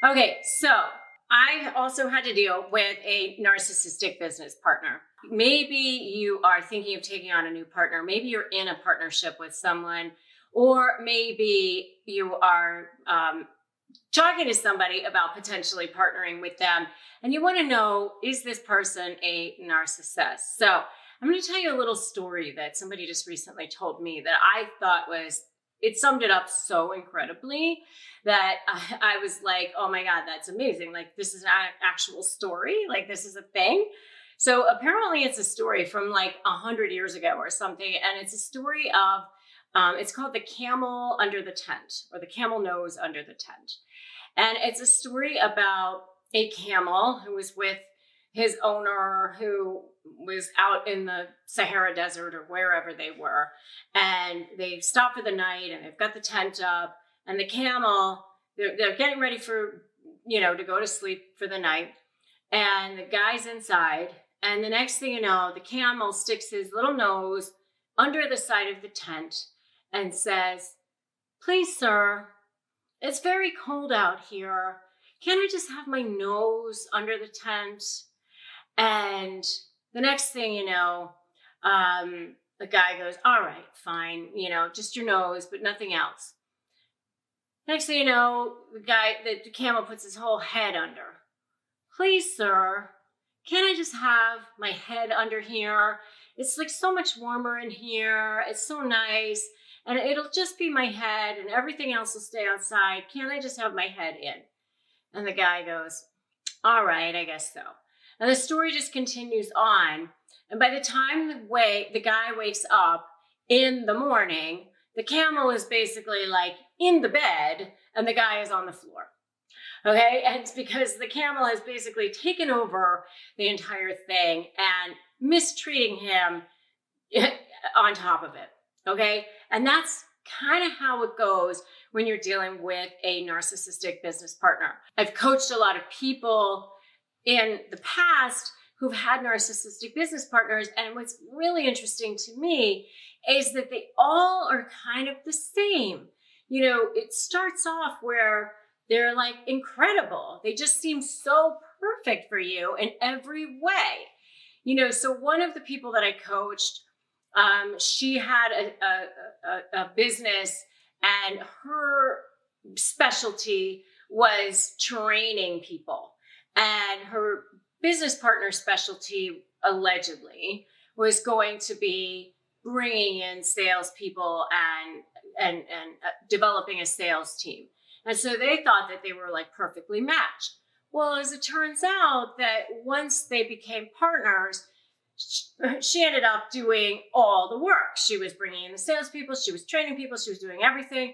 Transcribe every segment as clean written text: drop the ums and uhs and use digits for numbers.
Okay, so I also had to deal with a narcissistic business partner. Maybe you are thinking of taking on a new partner. Maybe you're in a partnership with someone, or maybe you are talking to somebody about potentially partnering with them, and you want to know, is this person a narcissist? So I'm going to tell you a little story that somebody just recently told me that I thought it summed it up so incredibly that I was like, oh my God, that's amazing. Like, this is an actual story. Like, this is a thing. So apparently it's a story from like 100 years ago or something. And it's a story of, it's called The Camel Under the Tent, or The Camel Nose Under the Tent. And it's a story about a camel who was with his owner, who was out in the Sahara Desert or wherever they were. And they stop for the night and they've got the tent up, and the camel, they're getting ready for, to go to sleep for the night. And the guy's inside. And the next thing you know, the camel sticks his little nose under the side of the tent and says, "Please, sir, it's very cold out here. Can I just have my nose under the tent?" And the next thing you know, the guy goes, "All right, fine, just your nose, but nothing else." Next thing you know, the camel puts his whole head under. "Please, sir, can I just have my head under here? It's like so much warmer in here. It's so nice. And it'll just be my head and everything else will stay outside. Can't I just have my head in?" And the guy goes, "All right, I guess so." And the story just continues on. And by the time the guy wakes up in the morning, the camel is basically like in the bed and the guy is on the floor. Okay. And it's because the camel has basically taken over the entire thing and mistreating him on top of it. Okay. And that's kind of how it goes when you're dealing with a narcissistic business partner. I've coached a lot of people in the past who've had narcissistic business partners. And what's really interesting to me is that they all are kind of the same. It starts off where they're like incredible. They just seem so perfect for you in every way. So one of the people that I coached, she had a business, and her specialty was training people. And her business partner specialty, allegedly, was going to be bringing in salespeople and developing a sales team. And so they thought that they were like perfectly matched. Well, as it turns out, that once they became partners, she ended up doing all the work. She was bringing in the salespeople, she was training people, she was doing everything.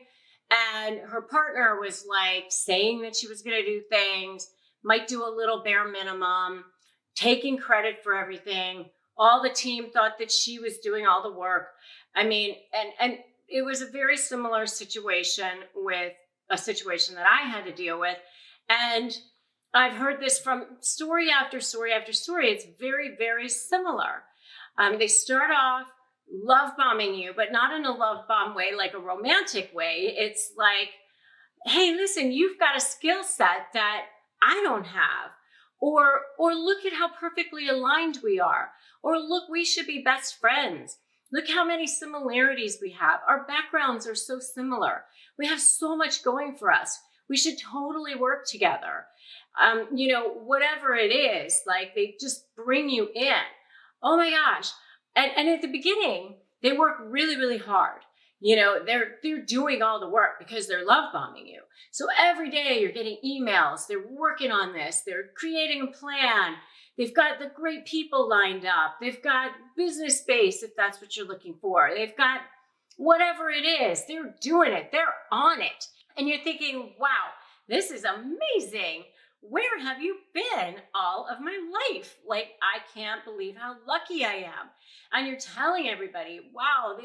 And her partner was like saying that she was going to do things, might do a little bare minimum, taking credit for everything. All the team thought that she was doing all the work. I mean, and it was a very similar situation with a situation that I had to deal with. And I've heard this from story after story after story. It's very, very similar. They start off love bombing you, but not in a love bomb way, like a romantic way. It's like, "Hey, listen, you've got a skill set that I don't have. Or look at how perfectly aligned we are. Or look, we should be best friends. Look how many similarities we have. Our backgrounds are so similar. We have so much going for us. We should totally work together." Whatever it is, like they just bring you in. Oh my gosh. And at the beginning, they work really, really hard. They're doing all the work because they're love bombing you. So every day you're getting emails. They're working on this. They're creating a plan. They've got the great people lined up. They've got business space, if that's what you're looking for. They've got whatever it is. They're doing it. They're on it. And you're thinking, wow, this is amazing. Where have you been all of my life? Like, I can't believe how lucky I am. And you're telling everybody, wow,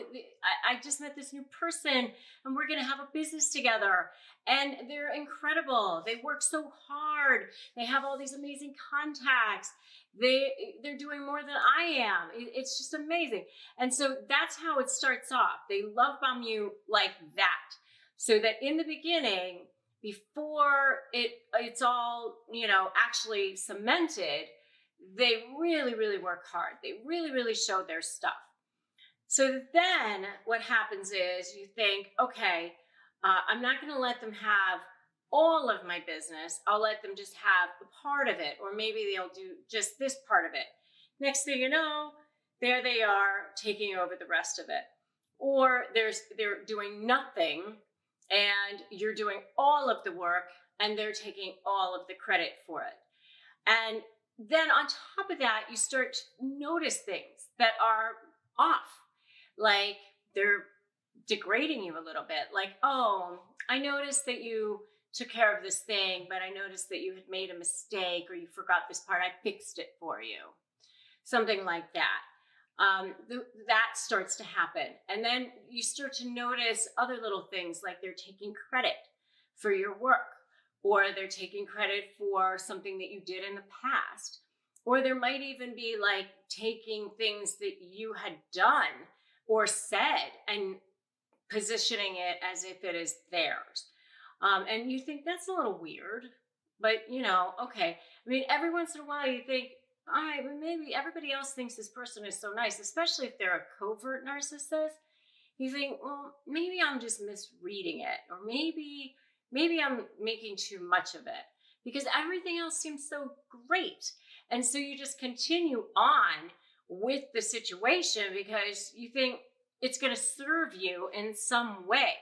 I just met this new person and we're going to have a business together. And they're incredible. They work so hard. They have all these amazing contacts. They're doing more than I am. It's just amazing. And so that's how it starts off. They love bomb you like that. So that in the beginning, before it's all, actually cemented, they really, really work hard. They really, really show their stuff. So then what happens is you think, okay, I'm not going to let them have all of my business. I'll let them just have a part of it, or maybe they'll do just this part of it. Next thing you know, there they are taking over the rest of it. Or they're doing nothing and you're doing all of the work and they're taking all of the credit for it. And then on top of that, you start to notice things that are off. Like they're degrading you a little bit. Like, oh, I noticed that you took care of this thing, but I noticed that you had made a mistake or you forgot this part. I fixed it for you. Something like that. That starts to happen. And then you start to notice other little things, like they're taking credit for your work, or they're taking credit for something that you did in the past. Or there might even be like taking things that you had done or said and positioning it as if it is theirs. And you think that's a little weird, but okay. I mean, every once in a while you think, all right, well, maybe everybody else thinks this person is so nice, especially if they're a covert narcissist. You think, well, maybe I'm just misreading it, or maybe I'm making too much of it because everything else seems so great. And so you just continue on with the situation because you think it's going to serve you in some way,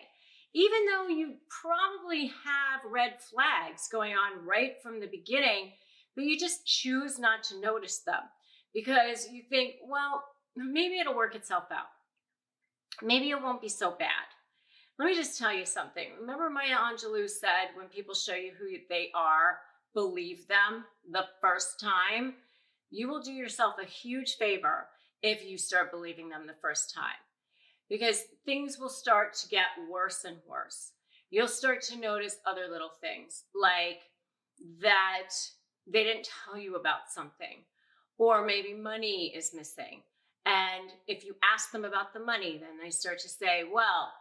even though you probably have red flags going on right from the beginning, but you just choose not to notice them because you think, well, maybe it'll work itself out. Maybe it won't be so bad. Let me just tell you something. Remember Maya Angelou said, when people show you who they are, believe them the first time. You will do yourself a huge favor if you start believing them the first time, because things will start to get worse and worse. You'll start to notice other little things, like that they didn't tell you about something, or maybe money is missing. And if you ask them about the money, then they start to say, well,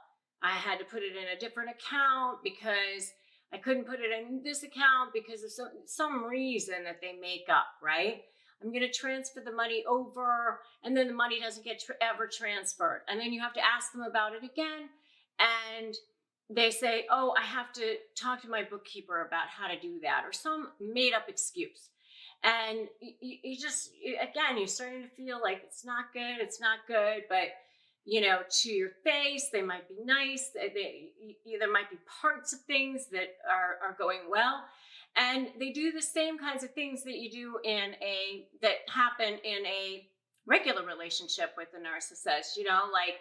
I had to put it in a different account because I couldn't put it in this account because of some reason that they make up, right? I'm going to transfer the money over, and then the money doesn't get ever transferred. And then you have to ask them about it again. And they say, oh, I have to talk to my bookkeeper about how to do that, or some made up excuse. And you just, again, you're starting to feel like it's not good, but to your face, they might be nice. There might be parts of things that are going well. And they do the same kinds of things that you do that happen in a regular relationship with a narcissist, like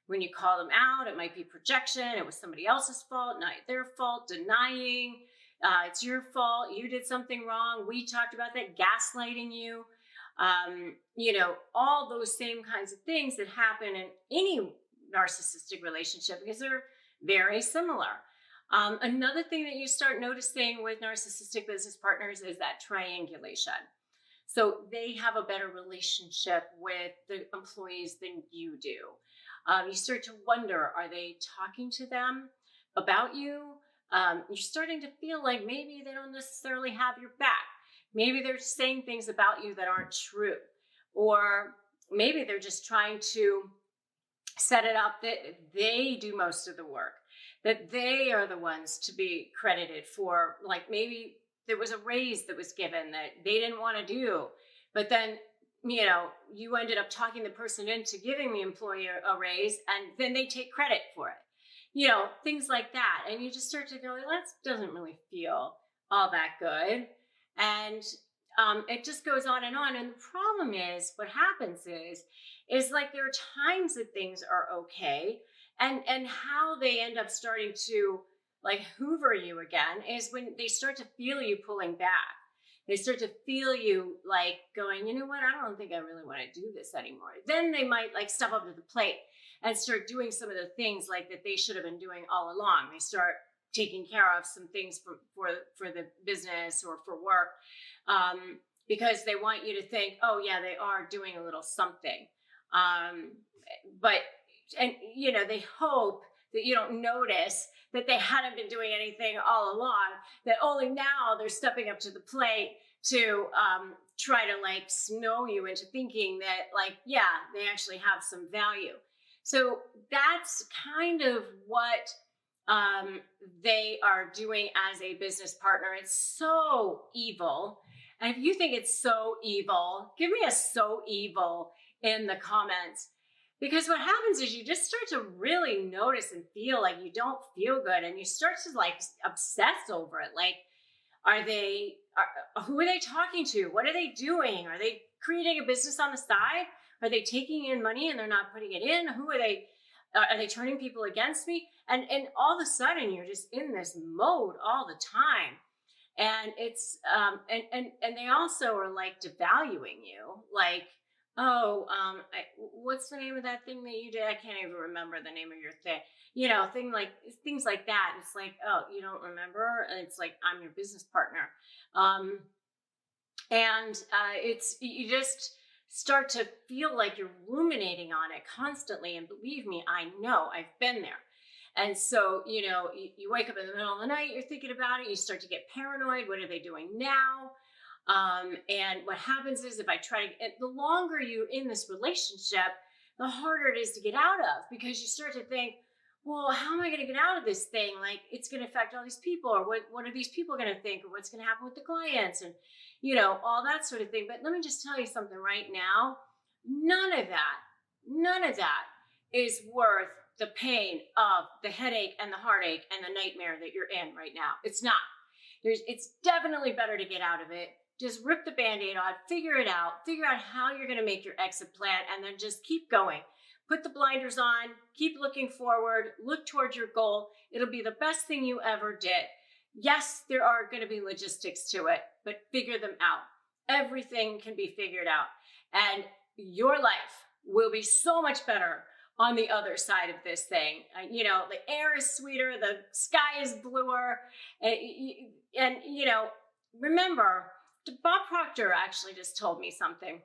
when you call them out, it might be projection. It was somebody else's fault, not their fault, denying, it's your fault. You did something wrong. We talked about that, gaslighting you. All those same kinds of things that happen in any narcissistic relationship because they're very similar. Another thing that you start noticing with narcissistic business partners is that triangulation. So they have a better relationship with the employees than you do. You start to wonder, are they talking to them about you? You're starting to feel like maybe they don't necessarily have your back. Maybe they're saying things about you that aren't true. Or maybe they're just trying to set it up that they do most of the work, that they are the ones to be credited for, like maybe there was a raise that was given that they didn't want to do, but then, you ended up talking the person into giving the employer a raise, and then they take credit for it. Things like that. And you just start to go, that doesn't really feel all that good. And it just goes on. And the problem is, what happens is like there are times that things are okay, and how they end up starting to like hoover you again is when they start to feel you pulling back. They start to feel you like going, you know what, I don't think I really want to do this anymore. Then they might like step up to the plate and start doing some of the things like that they should have been doing all along. They start taking care of some things for the business or for work, because they want you to think, oh yeah, they are doing a little something. They hope that you don't notice that they hadn't been doing anything all along, that only now they're stepping up to the plate to try to like snow you into thinking that like, yeah, they actually have some value. So that's kind of what they are doing as a business partner. It's so evil. And if you think it's so evil, give me a so evil in the comments. Because what happens is you just start to really notice and feel like you don't feel good, and you start to like obsess over it. Like, who are they talking to? What are they doing? Are they creating a business on the side? Are they taking in money and they're not putting it in? Who are they? Are they turning people against me? And all of a sudden you're just in this mode all the time. And it's and they also are like devaluing you, like, oh, what's the name of that thing that you did? I can't even remember the name of your thing. Things like that. It's like, oh, you don't remember? And it's like, I'm your business partner. It's, you just start to feel like you're ruminating on it constantly. And believe me, I know, I've been there. And so, you wake up in the middle of the night, you're thinking about it, you start to get paranoid. What are they doing now? And what happens is the longer you're in this relationship, the harder it is to get out of, because you start to think, well, how am I going to get out of this thing? Like, it's going to affect all these people, or what are these people going to think, or what's going to happen with the clients, and, all that sort of thing. But let me just tell you something right now. None of that is worth the pain of the headache and the heartache and the nightmare that you're in right now. It's not. It's definitely better to get out of it. Just rip the Band-Aid off, figure it out, figure out how you're going to make your exit plan, and then just keep going. Put the blinders on, keep looking forward, look towards your goal. It'll be the best thing you ever did. Yes, there are going to be logistics to it, but figure them out. Everything can be figured out. And your life will be so much better on the other side of this thing. The air is sweeter, the sky is bluer. And remember, Bob Proctor actually just told me something.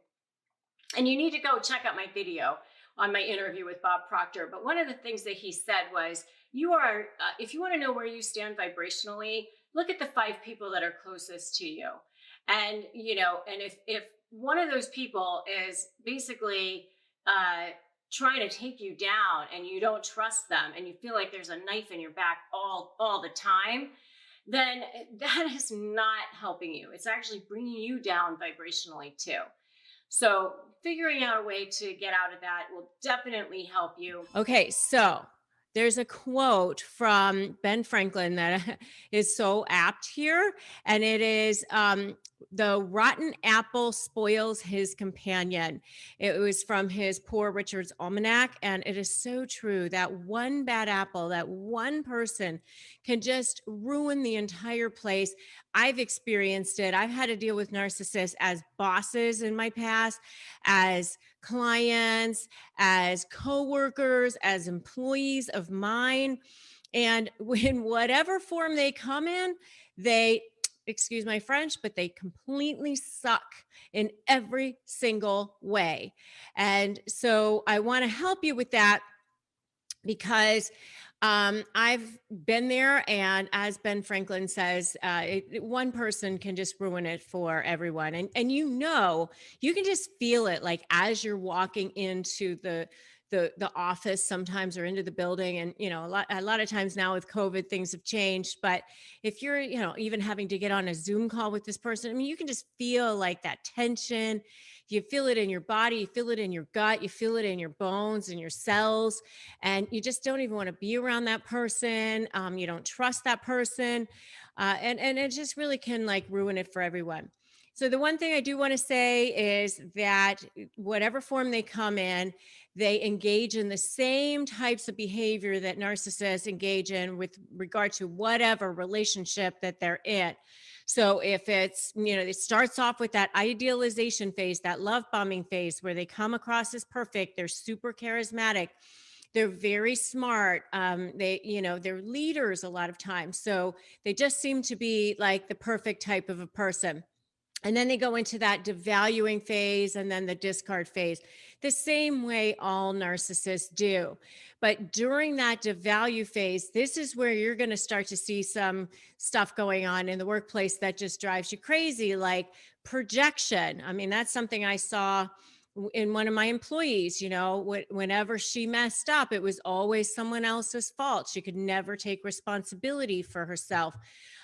And you need to go check out my video on my interview with Bob Proctor. But one of the things that he said was, if you want to know where you stand vibrationally, look at the 5 people that are closest to you. And, and if one of those people is basically trying to take you down, and you don't trust them, and you feel like there's a knife in your back all the time, then that is not helping you. It's actually bringing you down vibrationally too. So figuring out a way to get out of that will definitely help you. Okay, so there's a quote from Ben Franklin that is so apt here, and it is, the rotten apple spoils his companion. It was from his Poor Richard's Almanac, and it is so true that one bad apple, that one person can just ruin the entire place. I've experienced it. I've had to deal with narcissists as bosses in my past, as clients, as coworkers, as employees of mine. And in whatever form they come in, they, excuse my French, but they completely suck in every single way. And so I want to help you with that, because I've been there, and as Ben Franklin says, one person can just ruin it for everyone. And you can just feel it, like as you're walking into the office sometimes, or into the building. And, a lot of times now with COVID, things have changed. But if you're, even having to get on a Zoom call with this person, I mean, you can just feel like that tension. You feel it in your body, you feel it in your gut, you feel it in your bones and your cells, and you just don't even want to be around that person. You don't trust that person. And it just really can like ruin it for everyone. So the one thing I do want to say is that whatever form they come in, they engage in the same types of behavior that narcissists engage in with regard to whatever relationship that they're in. So if it's, it starts off with that idealization phase, that love bombing phase, where they come across as perfect, they're super charismatic, they're very smart, they're leaders a lot of times. So they just seem to be like the perfect type of a person. And then they go into that devaluing phase and then the discard phase, the same way all narcissists do. But during that devalue phase, this is where you're going to start to see some stuff going on in the workplace that just drives you crazy, like projection. I mean, that's something I saw in one of my employees. Whenever she messed up, it was always someone else's fault. She could never take responsibility for herself.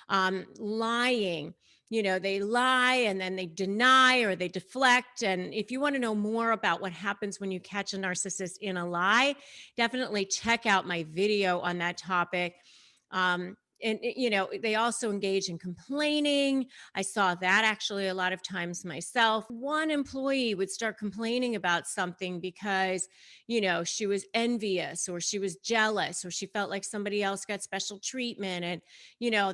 Lying, they lie and then they deny or they deflect. And if you want to know more about what happens when you catch a narcissist in a lie, definitely check out my video on that topic. And they also engage in complaining. I saw that actually a lot of times myself. One employee would start complaining about something because, she was envious or she was jealous or she felt like somebody else got special treatment. And,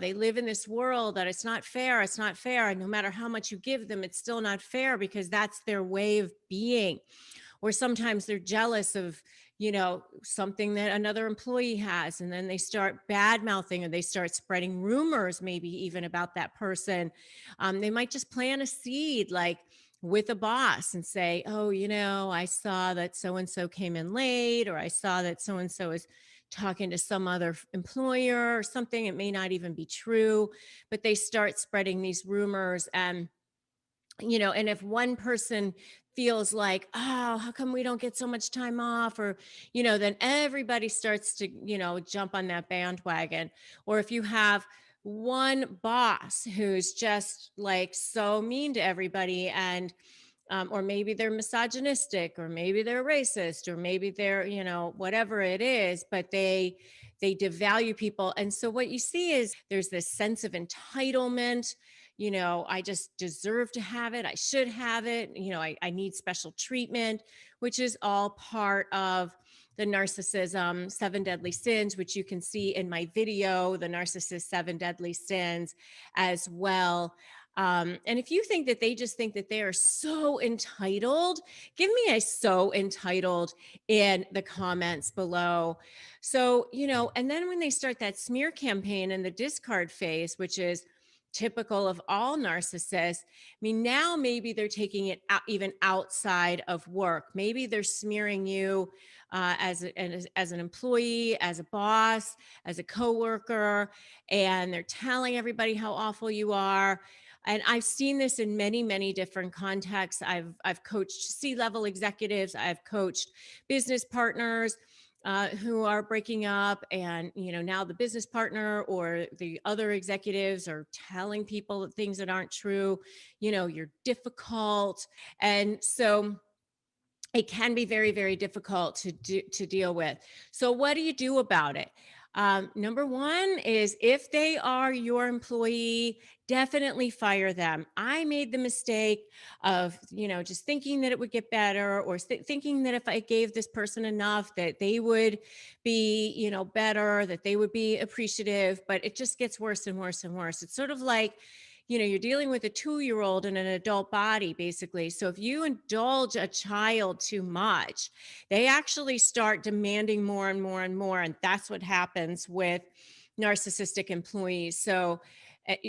they live in this world that it's not fair. It's not fair. And no matter how much you give them, it's still not fair because that's their way of being. Or sometimes they're jealous of, something that another employee has. And then they start bad mouthing or they start spreading rumors, maybe even about that person. They might just plant a seed like with a boss and say, oh, I saw that so-and-so came in late, or I saw that so-and-so is talking to some other employer or something. It may not even be true, but they start spreading these rumors. And if one person feels like, oh, how come we don't get so much time off? Or, then everybody starts to, jump on that bandwagon. Or if you have one boss who's just like so mean to everybody and, or maybe they're misogynistic, or maybe they're racist, or maybe they're, whatever it is, but they devalue people. And so what you see is there's this sense of entitlement. I just deserve to have it. I should have it. I need special treatment, which is all part of the narcissism 7 deadly sins, which you can see in my video, the narcissist 7 deadly sins, as well. And if you think that they just think that they are so entitled, give me a so entitled in the comments below. So, and then when they start that smear campaign in the discard phase, which is typical of all narcissists. I mean, now maybe they're taking it out, even outside of work. Maybe they're smearing you as an employee, as a boss, as a coworker, and they're telling everybody how awful you are. And I've seen this in many, many different contexts. I've coached C-level executives. I've coached business partners who are breaking up, and now the business partner or the other executives are telling people things that aren't true. You're difficult, and so it can be very, very difficult to deal with. So what do you do about it? Number one is, if they are your employee, definitely fire them. I made the mistake of, just thinking that it would get better, or thinking that if I gave this person enough that they would be, better, that they would be appreciative, but it just gets worse and worse and worse. It's sort of like, you're dealing with a 2-year-old in an adult body, basically. So if you indulge a child too much, they actually start demanding more and more and more. And that's what happens with narcissistic employees. So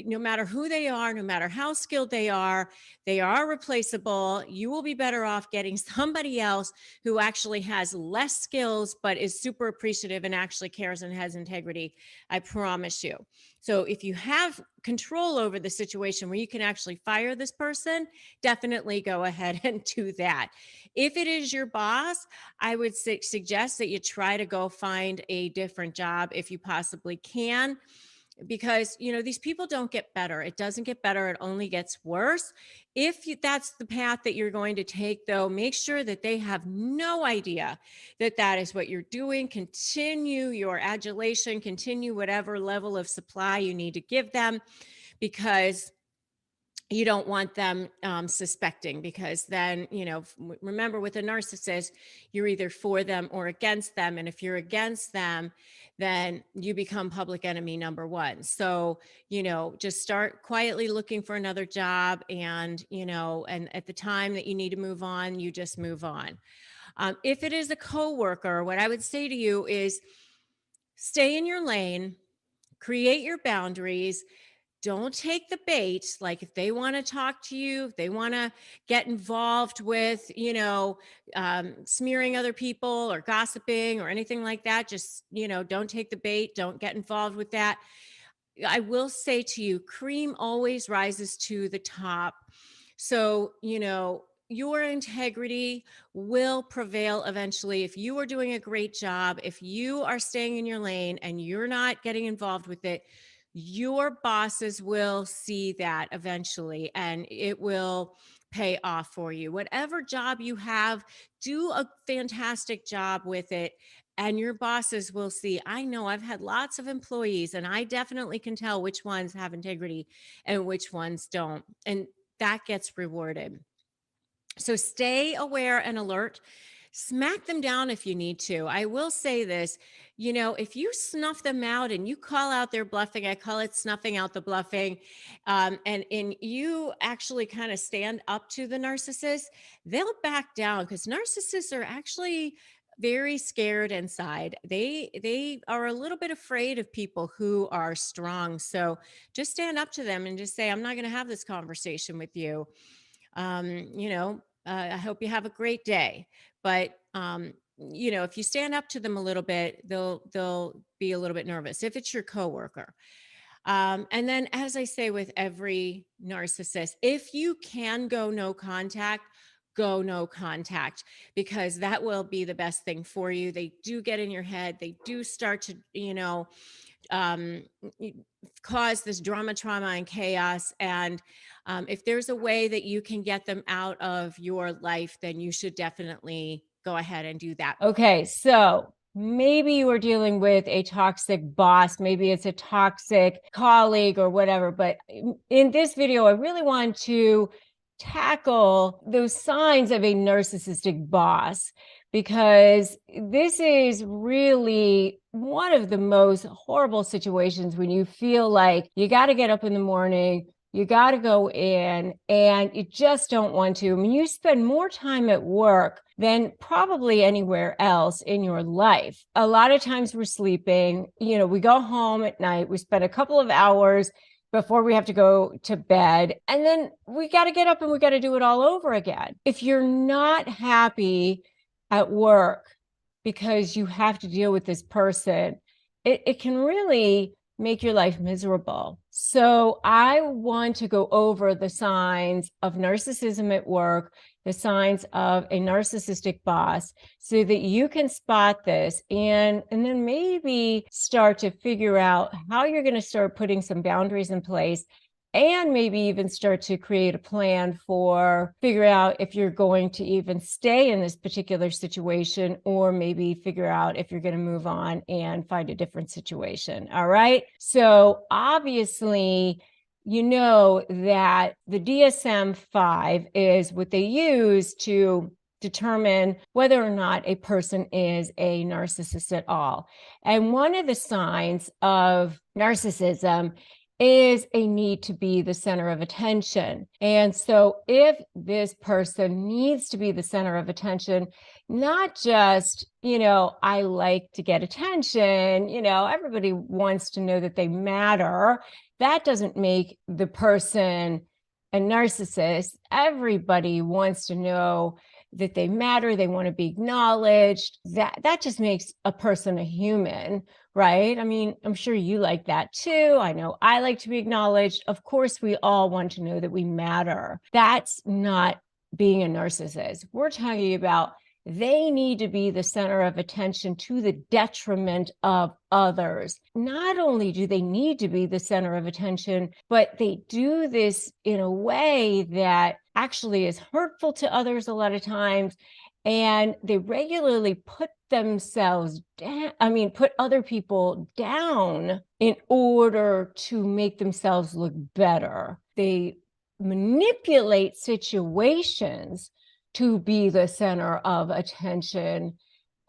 no matter who they are, no matter how skilled they are replaceable. You will be better off getting somebody else who actually has less skills, but is super appreciative and actually cares and has integrity. I promise you. So if you have control over the situation where you can actually fire this person, definitely go ahead and do that. If it is your boss, I would suggest that you try to go find a different job if you possibly can, because these people don't get better. It doesn't get better. It only gets worse. If that's the path that you're going to take, though, make sure that they have no idea that that is what you're doing. Continue your adulation, continue whatever level of supply you need to give them, because you don't want them suspecting, because then, remember, with a narcissist, you're either for them or against them. And if you're against them, then you become public enemy number one. So, just start quietly looking for another job, and, and at the time that you need to move on, you just move on. If it is a coworker, what I would say to you is stay in your lane, create your boundaries. don't take the bait. Like if they want to talk to you, if they want to get involved with, smearing other people or gossiping or anything like that, just, don't take the bait. Don't get involved with that. I will say to you, cream always rises to the top. So, your integrity will prevail eventually. If you are doing a great job, if you are staying in your lane and you're not getting involved with it, your bosses will see that eventually, and it will pay off for you. Whatever job you have, do a fantastic job with it. And your bosses will see. I know I've had lots of employees, and I definitely can tell which ones have integrity and which ones don't. And that gets rewarded. So stay aware and alert. Smack them down if you need to. I will say this, if you snuff them out and you call out their bluffing, I call it snuffing out the bluffing, and you actually kind of stand up to the narcissist, they'll back down, because narcissists are actually very scared inside. They are a little bit afraid of people who are strong. So just stand up to them and just say, I'm not going to have this conversation with you. I hope you have a great day. But, if you stand up to them a little bit, they'll be a little bit nervous if it's your coworker. And then, as I say with every narcissist, if you can go no contact, go no contact, because that will be the best thing for you. They do get in your head. They do start to, cause this drama, trauma, and chaos. And if there's a way that you can get them out of your life, then you should definitely go ahead and do that. Okay, so maybe you are dealing with a toxic boss, maybe it's a toxic colleague or whatever, but in this video, I really want to tackle those signs of a narcissistic boss, because this is really one of the most horrible situations when you feel like you got to get up in the morning, you got to go in, and you just don't want to. I mean, you spend more time at work than probably anywhere else in your life. A lot of times we're sleeping, we go home at night, we spend a couple of hours before we have to go to bed, and then we got to get up and we got to do it all over again. If you're not happy at work because you have to deal with this person, it can really make your life miserable. So I want to go over the signs of narcissism at work, the signs of a narcissistic boss, so that you can spot this and then maybe start to figure out how you're going to start putting some boundaries in place, and maybe even start to create a plan for figure out if you're going to even stay in this particular situation, or maybe figure out if you're going to move on and find a different situation. All right. So obviously, you know that the DSM-5 is what they use to determine whether or not a person is a narcissist at all. And one of the signs of narcissism is a need to be the center of attention. And so if this person needs to be the center of attention, not just, I like to get attention, everybody wants to know that they matter. That doesn't make the person a narcissist. Everybody wants to know that they matter. They want to be acknowledged. That just makes a person a human, right? I mean, I'm sure you like that too. I know I like to be acknowledged. Of course, we all want to know that we matter. That's not being a narcissist. We're talking about they need to be the center of attention to the detriment of others. Not only do they need to be the center of attention, but they do this in a way that actually is hurtful to others a lot of times. And they regularly put themselves down, put other people down in order to make themselves look better. They manipulate situations to be the center of attention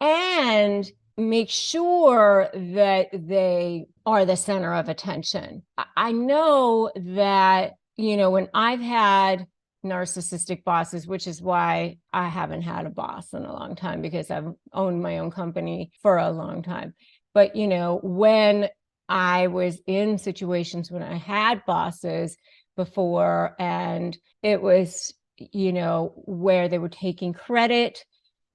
and make sure that they are the center of attention. I know that, when I've had narcissistic bosses, which is why I haven't had a boss in a long time, because I've owned my own company for a long time. But, when I was in situations when I had bosses before, and it was, where they were taking credit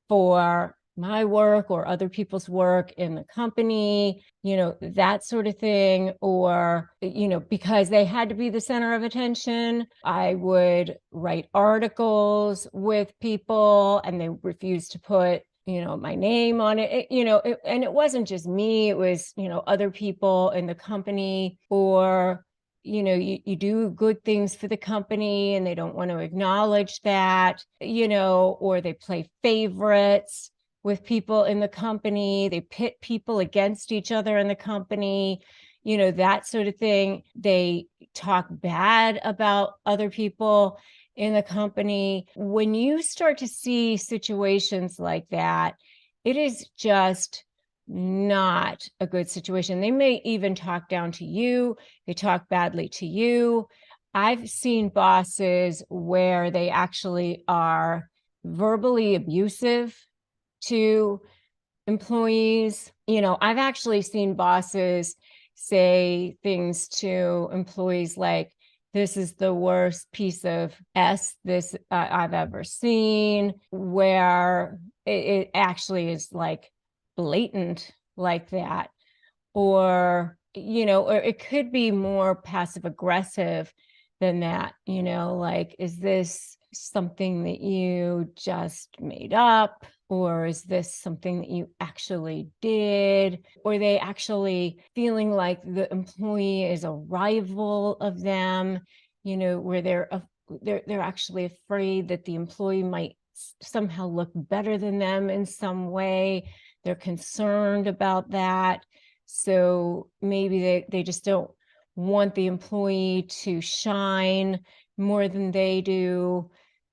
for my work or other people's work in the company, that sort of thing. Or, because they had to be the center of attention, I would write articles with people and they refused to put my name on it, and it wasn't just me, it was, other people in the company. Or, you do good things for the company and they don't want to acknowledge that, or they play favorites with people in the company. They pit people against each other in the company, that sort of thing. They talk bad about other people in the company. When you start to see situations like that, it is just not a good situation. They may even talk down to you. They talk badly to you. I've seen bosses where they actually are verbally abusive to employees. I've actually seen bosses say things to employees like, "This is the worst piece of this I've ever seen," where it actually is like blatant like that. Or, or it could be more passive aggressive than that, like, "Is this something that you just made up? Or is this something that you actually did?" Or they actually feeling like the employee is a rival of them, where they're actually afraid that the employee might somehow look better than them in some way. They're concerned about that. So maybe they just don't want the employee to shine more than they do.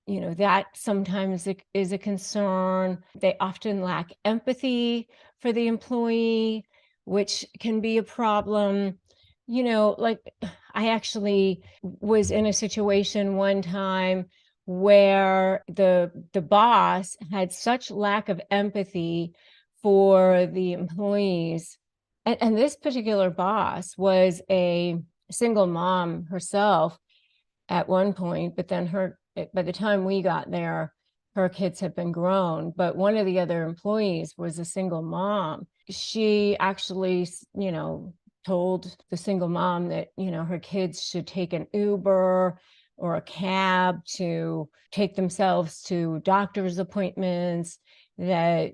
That sometimes is a concern. They often lack empathy for the employee, which can be a problem. Like, I actually was in a situation one time where the boss had such lack of empathy for the employees. And this particular boss was a single mom herself at one point, but then by the time we got there, her kids had been grown. But one of the other employees was a single mom. She actually, told the single mom that, her kids should take an Uber or a cab to take themselves to doctor's appointments, that,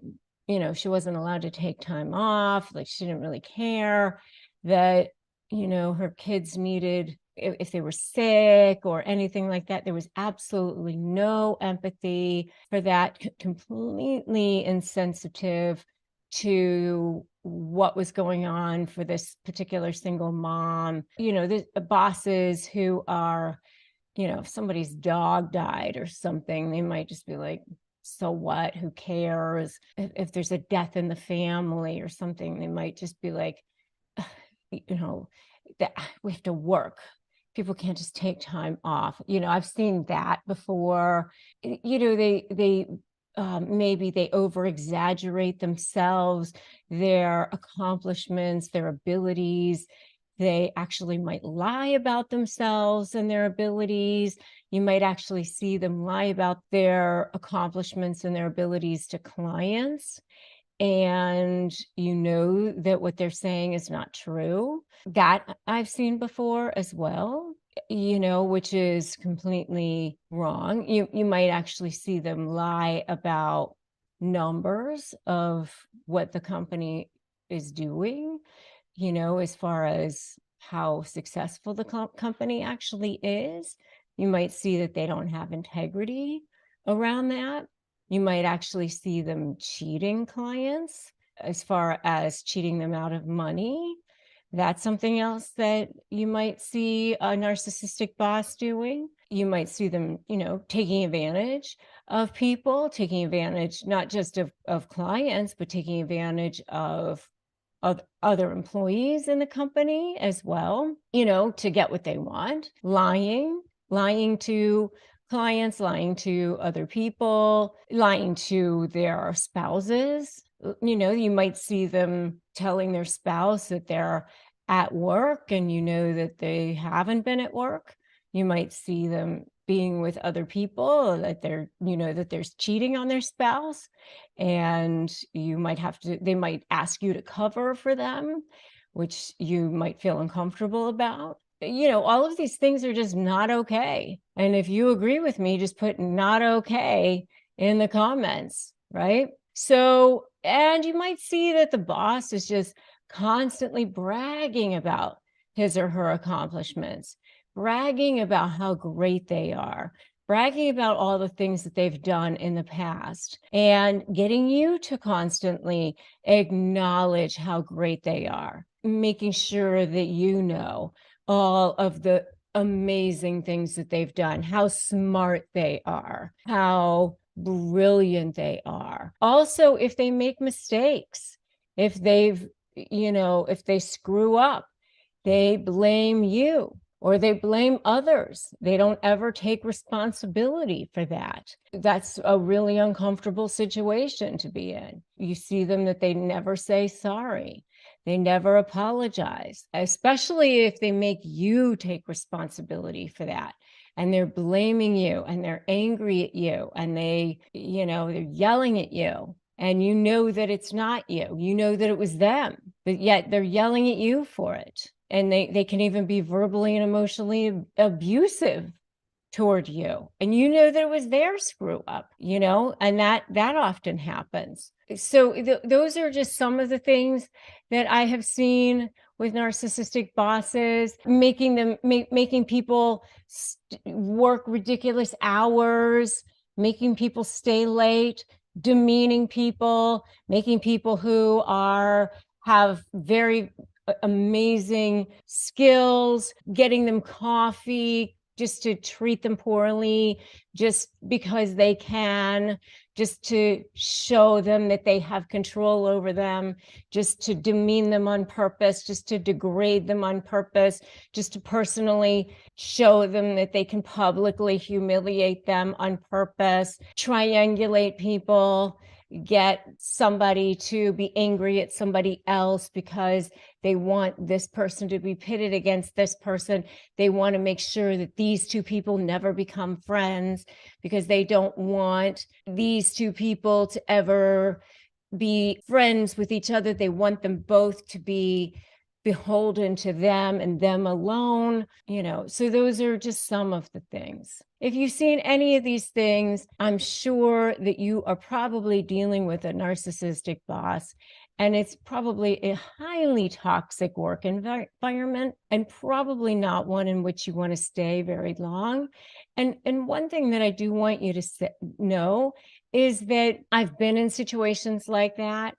she wasn't allowed to take time off. Like, she didn't really care that, her kids needed, if they were sick or anything like that. There was absolutely no empathy for that. Completely insensitive to what was going on for this particular single mom. The bosses who are, if somebody's dog died or something, they might just be like, "So what? Who cares?" If there's a death in the family or something, they might just be like, that we have to work. People can't just take time off. I've seen that before. They maybe they over exaggerate themselves, their accomplishments, their abilities. They actually might lie about themselves and their abilities. You might actually see them lie about their accomplishments and their abilities to clients. And that what they're saying is not true. That I've seen before as well, which is completely wrong. You might actually see them lie about numbers of what the company is doing, as far as how successful the company actually is. You might see that they don't have integrity around that. You might actually see them cheating clients, as far as cheating them out of money. That's something else that you might see a narcissistic boss doing. You might see them, taking advantage of people, taking advantage not just of clients, but taking advantage of other employees in the company as well, to get what they want. Lying to clients, lying to other people, lying to their spouses. You might see them telling their spouse that they're at work and you know that they haven't been at work. You might see them being with other people, that they're, that there's cheating on their spouse, and they might ask you to cover for them, which you might feel uncomfortable about. All of these things are just not okay. And if you agree with me, just put not okay in the comments, right? So, and you might see that the boss is just constantly bragging about his or her accomplishments, bragging about how great they are, bragging about all the things that they've done in the past, and getting you to constantly acknowledge how great they are, making sure that you know all of the amazing things that they've done, how smart they are, how brilliant they are. Also, if they make mistakes, if they screw up, they blame you or they blame others. They don't ever take responsibility for that. That's a really uncomfortable situation to be in. You see them that they never say sorry. They never apologize, especially if they make you take responsibility for that. And they're blaming you and they're angry at you and they're yelling at you. And you know that it's not you. You know that it was them, but yet they're yelling at you for it. And they can even be verbally and emotionally abusive toward you. And you know that it was their screw up, and that often happens. So those are just some of the things that I have seen with narcissistic bosses, making people work ridiculous hours, making people stay late, demeaning people, making people who have very amazing skills, getting them coffee just to treat them poorly, just because they can, just to show them that they have control over them, just to demean them on purpose, just to degrade them on purpose, just to personally show them that they can publicly humiliate them on purpose, triangulate people, get somebody to be angry at somebody else because they want this person to be pitted against this person. They want to make sure that these two people never become friends because they don't want these two people to ever be friends with each other. They want them both to be beholden to them and them alone, so those are just some of the things. If you've seen any of these things, I'm sure that you are probably dealing with a narcissistic boss, and it's probably a highly toxic work environment and probably not one in which you want to stay very long. And one thing that I do want you to know is that I've been in situations like that.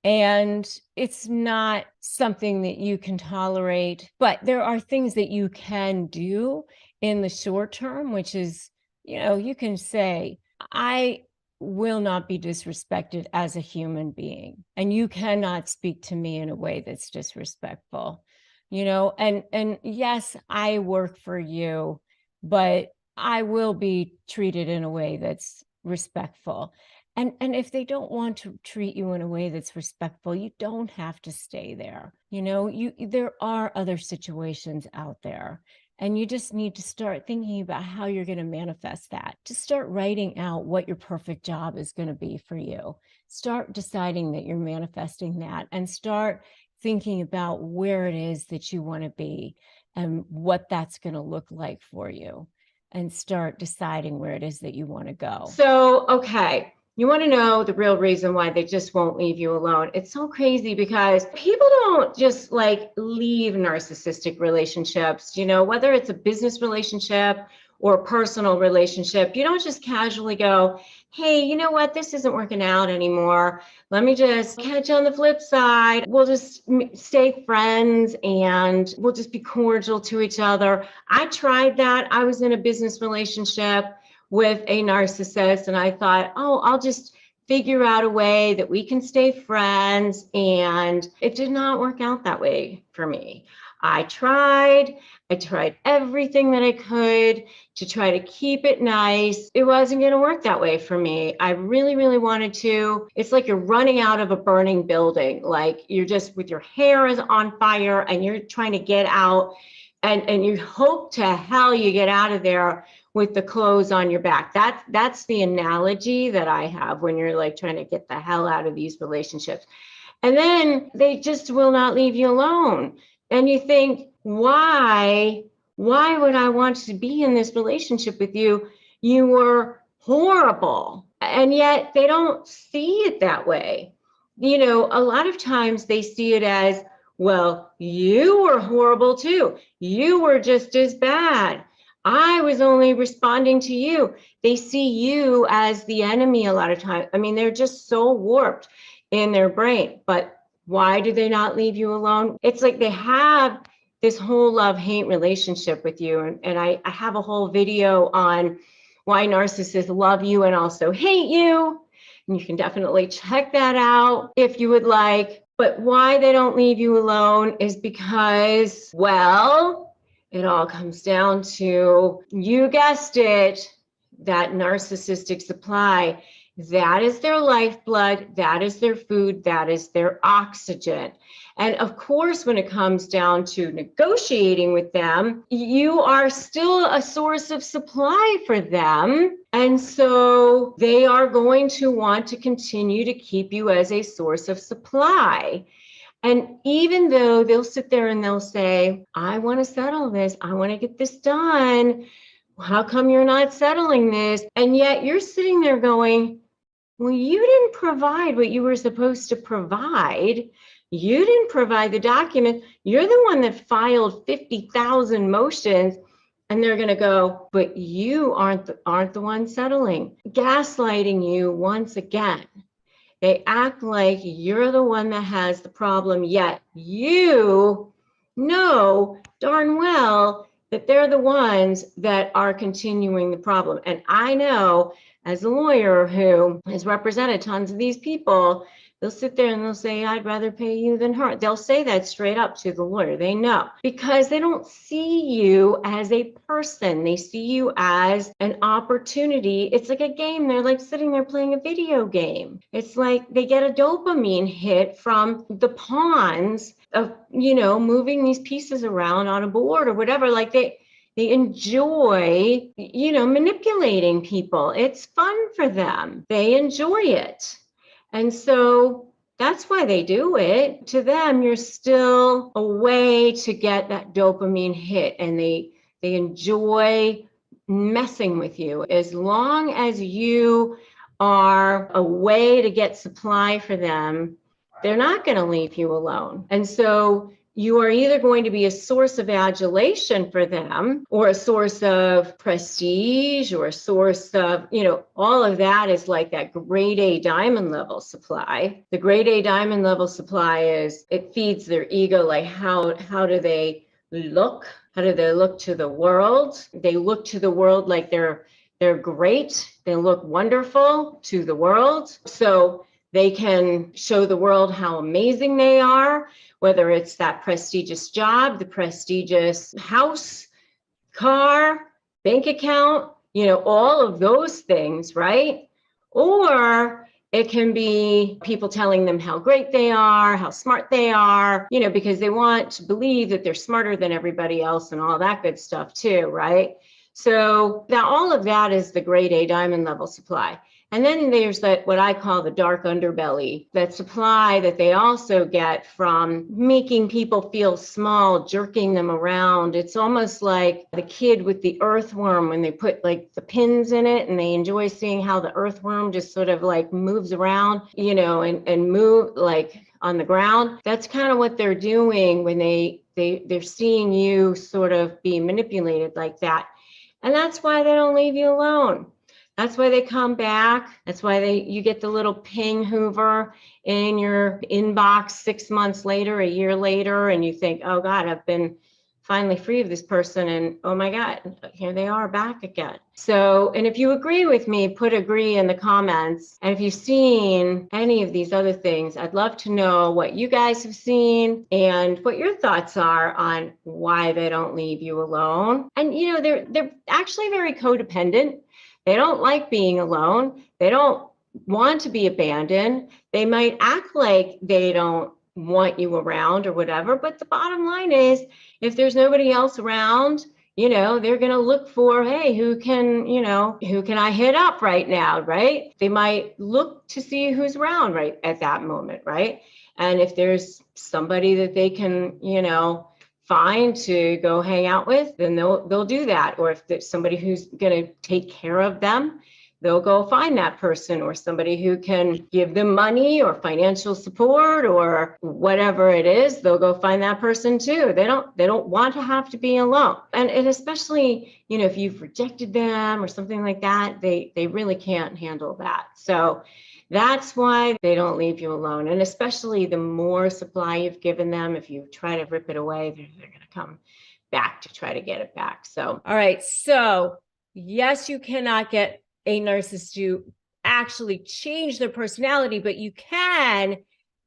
And it's not something that you can tolerate, but there are things that you can do in the short term, which is, you can say, I will not be disrespected as a human being, and you cannot speak to me in a way that's disrespectful, and yes, I work for you, but I will be treated in a way that's respectful. And if they don't want to treat you in a way that's respectful, you don't have to stay there. There are other situations out there, and you just need to start thinking about how you're going to manifest that. Just start writing out what your perfect job is going to be for you. Start deciding that you're manifesting that, and start thinking about where it is that you want to be and what that's going to look like for you, and start deciding where it is that you want to go. So, okay. You want to know the real reason why they just won't leave you alone. It's so crazy because people don't just leave narcissistic relationships, whether it's a business relationship or a personal relationship. You don't just casually go, hey, you know what? This isn't working out anymore. Let me just catch you on the flip side. We'll just stay friends and we'll just be cordial to each other. I tried that. I was in a business relationship with a narcissist, and I thought, I'll just figure out a way that we can stay friends. And it did not work out that way for me. I tried everything that I could to try to keep it nice. It wasn't going to work that way for me. I really, really wanted to. It's like you're running out of a burning building. Like you're just with your hair is on fire and you're trying to get out, and you hope to hell you get out of there with the clothes on your back. That's the analogy that I have when you're like trying to get the hell out of these relationships. And then they just will not leave you alone. And you think, why would I want to be in this relationship with you? You were horrible. And yet they don't see it that way. You know, a lot of times they see it as, well, you were horrible too. You were just as bad. I was only responding to you. They see you as the enemy a lot of times. I mean, they're just so warped in their brain. But why do they not leave you alone? It's like they have this whole love-hate relationship with you. And I have a whole video on why narcissists love you and also hate you. And you can definitely check that out if you would like. But why they don't leave you alone is because, well, it all comes down to, you guessed it, that narcissistic supply. That is their lifeblood, that is their food, that is their oxygen. And of course, when it comes down to negotiating with them, you are still a source of supply for them. And so they are going to want to continue to keep you as a source of supply. And even though they'll sit there and they'll say, I want to settle this, I want to get this done. How come you're not settling this? And yet you're sitting there going, well, you didn't provide what you were supposed to provide. You didn't provide the document. You're the one that filed 50,000 motions. And they're going to go, but you aren't the one settling. Gaslighting you once again. They act like you're the one that has the problem, yet you know darn well that they're the ones that are continuing the problem. And I know, as a lawyer who has represented tons of these people, they'll sit there and they'll say, I'd rather pay you than her. They'll say that straight up to the lawyer. They know, because they don't see you as a person. They see you as an opportunity. It's like a game. They're like sitting there playing a video game. It's like they get a dopamine hit from the pawns of, you know, moving these pieces around on a board or whatever. Like they enjoy, you know, manipulating people. It's fun for them. They enjoy it. And so that's why they do it. To them, you're still a way to get that dopamine hit, and they enjoy messing with you. As long as you are a way to get supply for them, they're not going to leave you alone. And so you are either going to be a source of adulation for them, or a source of prestige, or a source of, you know, all of that is like that grade A diamond level supply. The grade A diamond level supply is, it feeds their ego. Like how do they look? How do they look to the world? They look to the world like they're great. They look wonderful to the world. So they can show the world how amazing they are, whether it's that prestigious job, the prestigious house, car, bank account, you know, all of those things, right? Or it can be people telling them how great they are, how smart they are, you know, because they want to believe that they're smarter than everybody else and all that good stuff too, right? So now all of that is the grade A diamond level supply. And then there's that, what I call the dark underbelly, that supply that they also get from making people feel small, jerking them around. It's almost like the kid with the earthworm when they put like the pins in it, and they enjoy seeing how the earthworm just sort of like moves around, you know, and move like on the ground. That's kind of what they're doing when they're seeing you sort of be manipulated like that. And that's why they don't leave you alone. That's why they come back. That's why you get the little ping Hoover in your inbox 6 months later, a year later, and you think, oh God, I've been finally free of this person, and oh my God, here they are back again. So, and if you agree with me, put agree in the comments. And if you've seen any of these other things, I'd love to know what you guys have seen and what your thoughts are on why they don't leave you alone. And they're actually very codependent. They don't like being alone. They don't want to be abandoned. They might act like they don't want you around or whatever, but the bottom line is, if there's nobody else around, they're going to look for, hey, who can I hit up right now, right? They might look to see who's around right at that moment, right? And if there's somebody that they can, find to go hang out with, then they'll do that. Or if there's somebody who's going to take care of them, they'll go find that person, or somebody who can give them money or financial support or whatever it is. They'll go find that person too. They don't want to have to be alone. And especially, if you've rejected them or something like that, they really can't handle that. So that's why they don't leave you alone. And especially the more supply you've given them, if you try to rip it away, they're going to come back to try to get it back. So, all right. So yes, you cannot get a narcissist to actually change their personality, but you can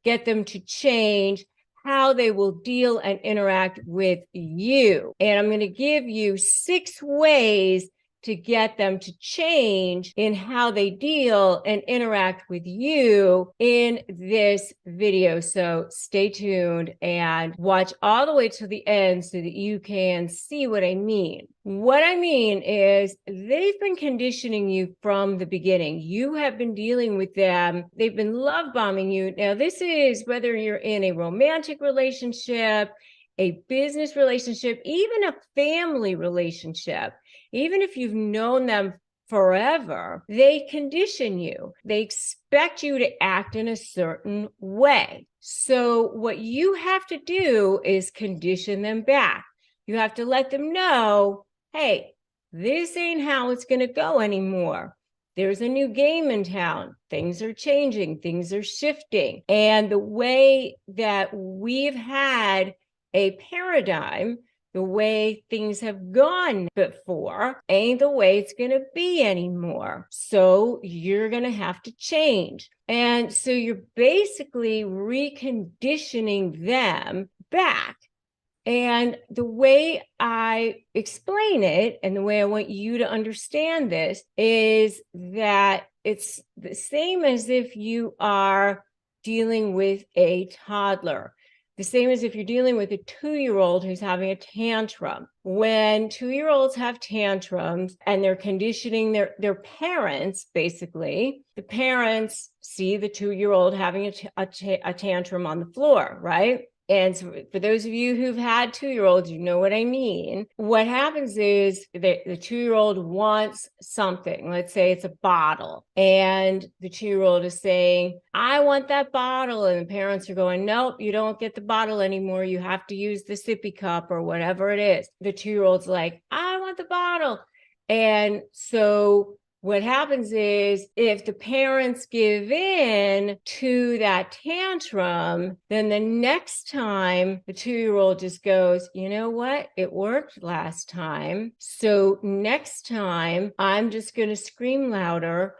get them to change how they will deal and interact with you. And I'm going to give you 6 ways to get them to change in how they deal and interact with you in this video. So stay tuned and watch all the way to the end so that you can see what I mean. What I mean is they've been conditioning you from the beginning. You have been dealing with them. They've been love bombing you. Now, this is whether you're in a romantic relationship, a business relationship, even a family relationship. Even if you've known them forever, they condition you. They expect you to act in a certain way. So what you have to do is condition them back. You have to let them know, hey, this ain't how it's going to go anymore. There's a new game in town. Things are changing. Things are shifting. And the way that we've had a paradigm, the way things have gone before, ain't the way it's going to be anymore. So you're going to have to change. And so you're basically reconditioning them back. And the way I explain it, and the way I want you to understand this, is that it's the same as if you are dealing with a toddler. The same as if you're dealing with a 2-year-old who's having a tantrum. When 2-year-olds have tantrums and they're conditioning their parents, basically, the parents see the 2-year-old having a tantrum on the floor, right? And so for those of you who've had 2-year-olds, you know what I mean. What happens is the 2-year-old wants something. Let's say it's a bottle. And the 2-year-old is saying, I want that bottle. And the parents are going, nope, you don't get the bottle anymore. You have to use the sippy cup or whatever it is. The 2-year-old's like, I want the bottle. And so what happens is if the parents give in to that tantrum, then the next time the 2-year-old just goes, you know what? It worked last time. So next time I'm just going to scream louder.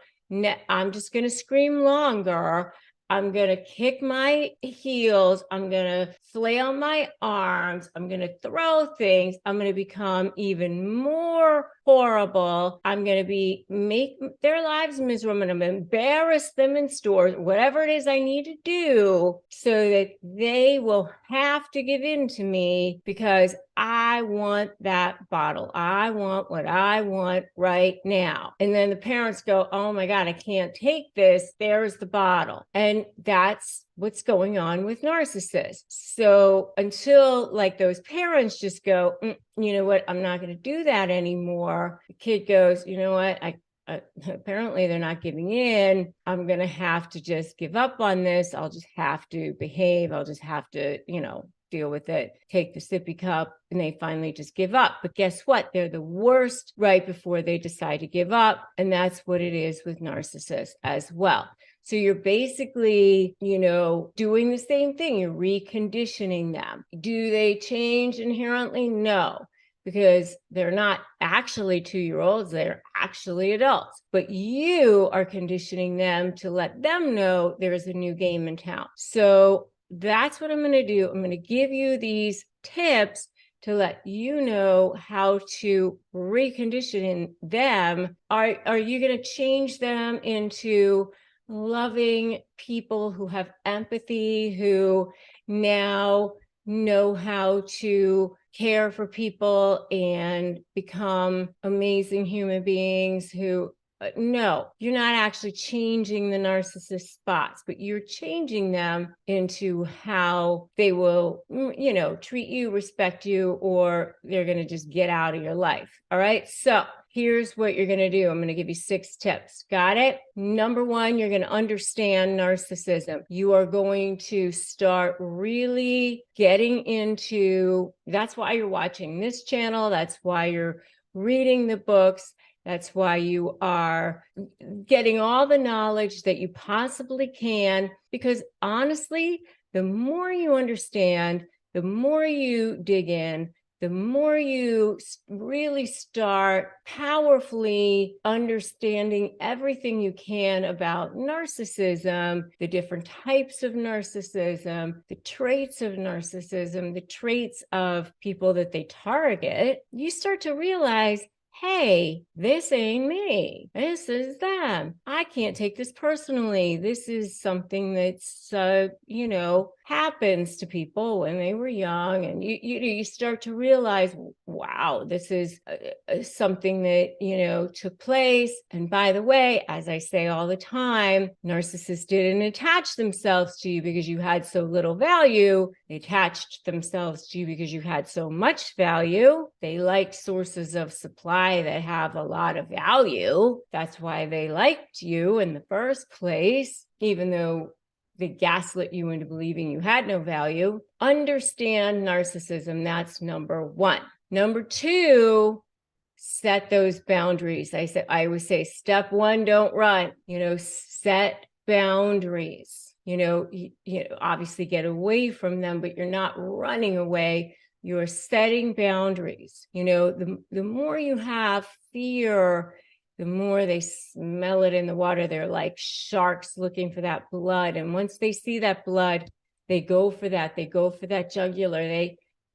I'm just going to scream longer. I'm going to kick my heels. I'm going to flail my arms. I'm going to throw things. I'm going to become even more horrible. I'm going to make their lives miserable. I'm going to embarrass them in stores, whatever it is I need to do so that they will have to give in to me because I want that bottle. I want what I want right now. And then the parents go, oh my God, I can't take this. There's the bottle. And that's what's going on with narcissists. So until like those parents just go, you know what, I'm not going to do that anymore. The kid goes, you know what, apparently they're not giving in. I'm going to have to just give up on this. I'll just have to behave. I'll just have to, deal with it, take the sippy cup, and they finally just give up. But guess what? They're the worst right before they decide to give up. And that's what it is with narcissists as well. So you're basically, doing the same thing. You're reconditioning them. Do they change inherently? No, because they're not actually 2-year-olds. They're actually adults. But you are conditioning them to let them know there's a new game in town. So that's what I'm going to do. I'm going to give you these tips to let you know how to recondition them. Are you going to change them into loving people who have empathy, who now know how to care for people and become amazing human beings who no, you're not actually changing the narcissist spots, but you're changing them into how they will, treat you, respect you, or they're going to just get out of your life. All right. So here's what you're going to do. I'm going to give you 6 tips. Got it? Number 1, you're going to understand narcissism. You are going to start really getting into, that's why you're watching this channel. That's why you're reading the books. That's why you are getting all the knowledge that you possibly can, because honestly, the more you understand, the more you dig in, the more you really start powerfully understanding everything you can about narcissism, the different types of narcissism, the traits of narcissism, the traits of people that they target, you start to realize, hey, this ain't me. This is them. I can't take this personally. This is something that's, happens to people when they were young. And you start to realize, wow, this is something that, took place. And by the way, as I say all the time, narcissists didn't attach themselves to you because you had so little value. They attached themselves to you because you had so much value. They like sources of supply that have a lot of value. That's why they liked you in the first place, even though they gaslit you into believing you had no value. Understand narcissism. That's number 1. Number 2, set those boundaries. I always say, step 1, don't run. Set boundaries. Obviously get away from them, but you're not running away. You're setting boundaries. The more you have fear, the more they smell it in the water. They're like sharks looking for that blood. And once they see that blood, they go for that. They go for that jugular.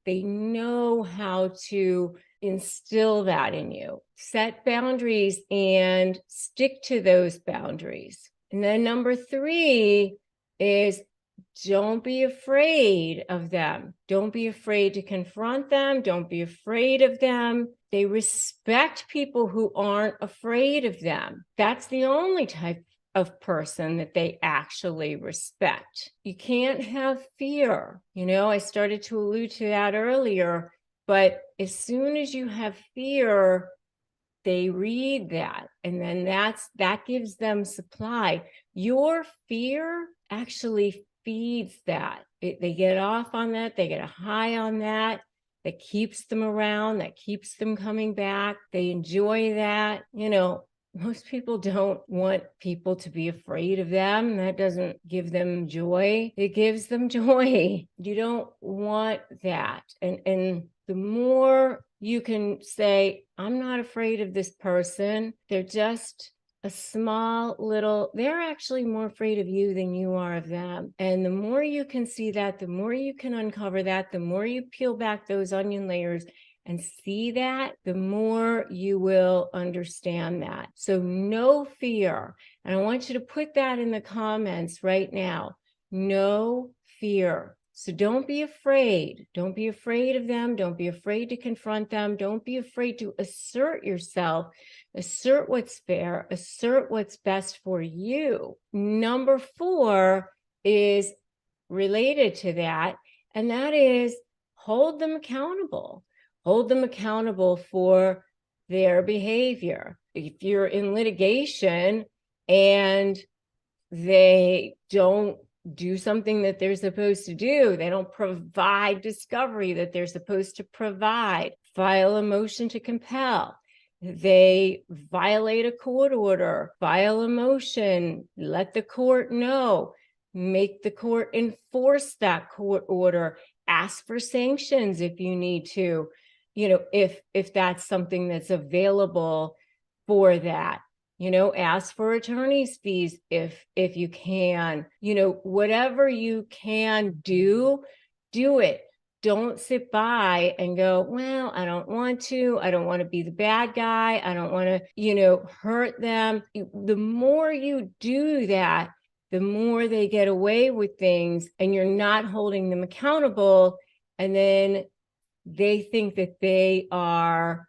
They know how to instill that in you. Set boundaries and stick to those boundaries. And then number 3 is, don't be afraid of them. Don't be afraid to confront them. Don't be afraid of them. They respect people who aren't afraid of them. That's the only type of person that they actually respect. You can't have fear. I started to allude to that earlier, but as soon as you have fear, they read that, and then that gives them supply. Your fear actually feeds that. They get off on that. They get a high on that. That keeps them around. That keeps them coming back. They enjoy that. Most people don't want people to be afraid of them. That doesn't give them joy. It gives them joy. You don't want that. And the more you can say, I'm not afraid of this person. They're just a small little, they're actually more afraid of you than you are of them. And the more you can see that, the more you can uncover that, the more you peel back those onion layers and see that, the more you will understand that. So no fear. And I want you to put that in the comments right now. No fear. So don't be afraid. Don't be afraid of them. Don't be afraid to confront them. Don't be afraid to assert yourself, assert what's fair, assert what's best for you. Number 4 is related to that, and that is hold them accountable. Hold them accountable for their behavior. If you're in litigation and they don't do something that they're supposed to do, they don't provide discovery that they're supposed to provide, file a motion to compel, they violate a court order, file a motion, let the court know, make the court enforce that court order, ask for sanctions if you need to, if that's something that's available for that. Ask for attorney's fees if you can. Whatever you can do it. Don't sit by and go, well, I don't want to be the bad guy. I don't want to, hurt them. The more you do that, the more they get away with things, and you're not holding them accountable. And then they think that they are,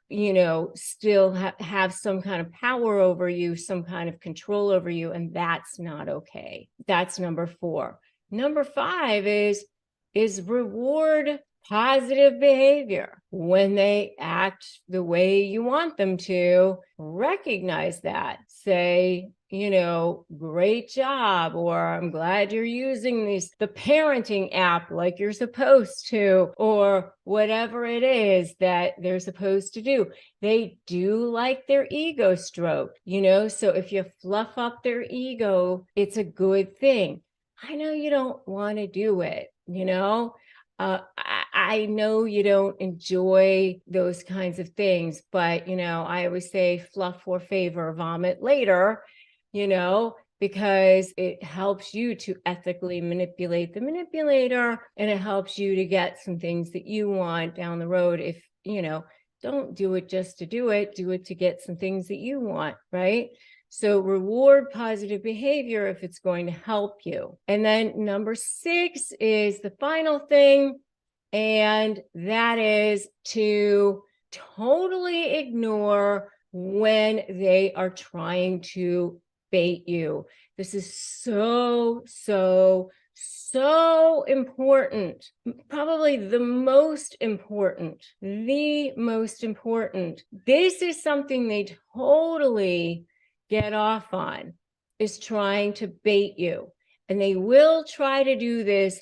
still have some kind of power over you, some kind of control over you. And that's not okay. That's number 4. Number 5 is reward positive behavior. When they act the way you want them to, recognize that. Say, great job, or I'm glad you're using the parenting app like you're supposed to, or whatever it is that they're supposed to do. They do like their ego stroked, so if you fluff up their ego, it's a good thing. I know you don't want to do it, I know you don't enjoy those kinds of things, but, I always say fluff for favor, vomit later, because it helps you to ethically manipulate the manipulator, and it helps you to get some things that you want down the road. If, don't do it just to do it to get some things that you want, right? So reward positive behavior if it's going to help you. And then number 6 is the final thing, and that is to totally ignore when they are trying to bait you. This is so important. Probably the most important. This is something they totally get off on, is trying to bait you. And they will try to do this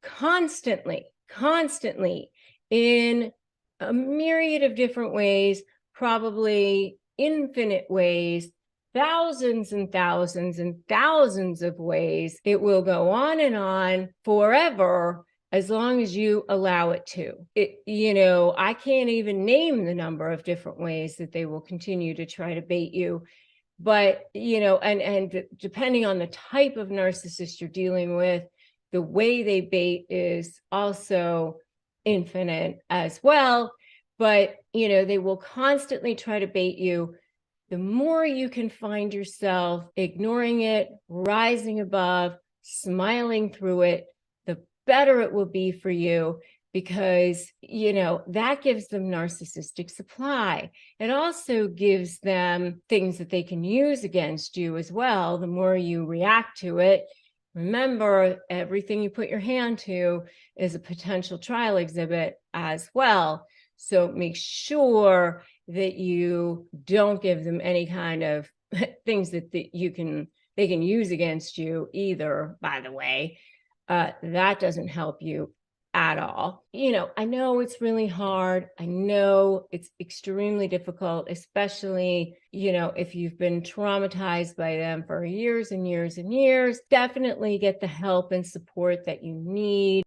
constantly in a myriad of different ways, probably infinite ways, thousands and thousands and thousands of ways. It will go on and on forever, as long as you allow it to. I can't even name the number of different ways that they will continue to try to bait you. But, and depending on the type of narcissist you're dealing with, the way they bait is also infinite as well. But, they will constantly try to bait you. The more you can find yourself ignoring it, rising above, smiling through it, the better it will be for you, because, that gives them narcissistic supply. It also gives them things that they can use against you as well. The more you react to it, remember, everything you put your hand to is a potential trial exhibit as well. So make sure that you don't give them any kind of things that they can use against you either, by the way. That doesn't help you at all. I know it's really hard. I know it's extremely difficult, especially, if you've been traumatized by them for years and years and years. Definitely get the help and support that you need.